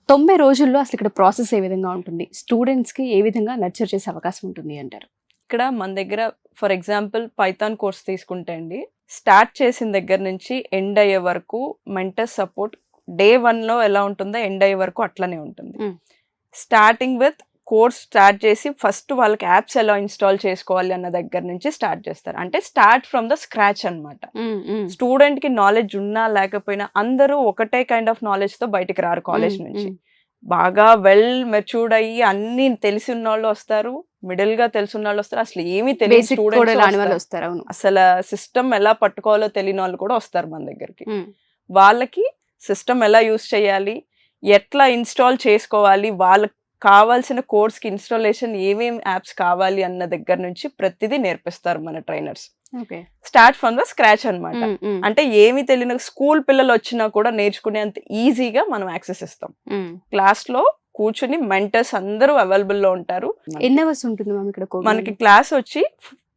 90 రోజుల్లో అసలు ఇక్కడ ప్రాసెస్ ఏ విధంగా ఉంటుంది? స్టూడెంట్స్‌కి ఏ విధంగా నర్చర్ చేసే అవకాశం ఉంటుంది అంటారు? ఇక్కడ మన దగ్గర ఫర్ ఎగ్జాంపుల్ పైథాన్ కోర్స్ తీసుకుంటే అండి, స్టార్ట్ చేసిన దగ్గర నుంచి ఎండ్ అయ్యే వరకు మెంటర్ సపోర్ట్ డే 1లో ఎలా ఉంటుందో ఎండ్ అయ్యే వరకు అట్లనే ఉంటుంది. స్టార్టింగ్ విత్ కోర్స్ స్టార్ట్ చేసి ఫస్ట్ వాళ్ళకి యాప్స్ ఎలా ఇన్స్టాల్ చేసుకోవాలి అన్న దగ్గర నుంచి స్టార్ట్ చేస్తారు. అంటే స్టార్ట్ ఫ్రమ్ ద స్క్రాచ్ అనమాట. స్టూడెంట్ కి నాలెడ్జ్ ఉన్నా లేకపోయినా అందరూ ఒకటే కైండ్ ఆఫ్ నాలెడ్జ్ తో బయటికి రారు కాలేజ్ నుంచి. బాగా వెల్ మెచ్యూర్డ్ అయ్యి అన్ని తెలిసి ఉన్న వాళ్ళు వస్తారు, మిడిల్ గా తెలిసిన వాళ్ళు వస్తారు, అసలు ఏమీ తెలియని స్టూడెంట్స్ వస్తారు. అసలు సిస్టమ్ ఎలా పట్టుకోవాలో తెలియని వాళ్ళు కూడా వస్తారు మన దగ్గరికి. వాళ్ళకి సిస్టమ్ ఎలా యూస్ చేయాలి, ఎట్లా ఇన్స్టాల్ చేసుకోవాలి, వాళ్ళకి కావాల్సిన కోర్స్ కి ఇన్స్టాలేషన్ ఏమేమి యాప్స్ కావాలి అన్న దగ్గర నుంచి ప్రతిదీ నేర్పిస్తారు మన trainers. Start from the scratch అనమాట. అంటే ఏమి తెలియని స్కూల్ పిల్లలు వచ్చినా కూడా నేర్చుకునేంత ఈజీగా మనం యాక్సెస్ ఇస్తాం. క్లాస్ లో కూర్చుని మెంటర్స్ అందరూ అవైలబుల్ లో ఉంటారు. ఎన్ని అవర్స్ ఉంటుంది ఇక్కడ? మనకి క్లాస్ వచ్చి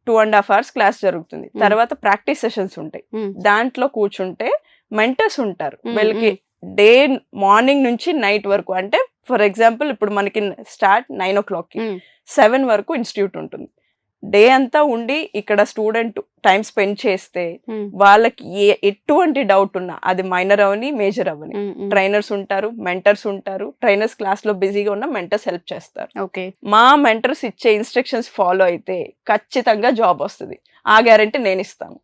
2.5 hours క్లాస్ జరుగుతుంది. తర్వాత ప్రాక్టీస్ సెషన్స్ ఉంటాయి. దాంట్లో కూర్చుంటే మెంటర్స్ ఉంటారు. వీళ్ళకి డే మార్నింగ్ నుంచి నైట్ వరకు, అంటే ఫర్ ఎగ్జాంపుల్ ఇప్పుడు మనకి స్టార్ట్ 9 o'clock, 7 వరకు ఇన్స్టిట్యూట్ ఉంటుంది. డే అంతా ఉండి ఇక్కడ స్టూడెంట్ టైం స్పెండ్ చేస్తే వాళ్ళకి ఎటువంటి డౌట్ ఉన్నా, అది మైనర్ అవని మేజర్ అవని, ట్రైనర్స్ ఉంటారు, మెంటర్స్ ఉంటారు. ట్రైనర్స్ క్లాస్ లో బిజీగా ఉన్న మెంటర్స్ హెల్ప్ చేస్తారు. మా మెంటర్స్ ఇచ్చే ఇన్స్ట్రక్షన్స్ ఫాలో అయితే ఖచ్చితంగా జాబ్ వస్తుంది. ఆ గ్యారంటీ నేను ఇస్తాను.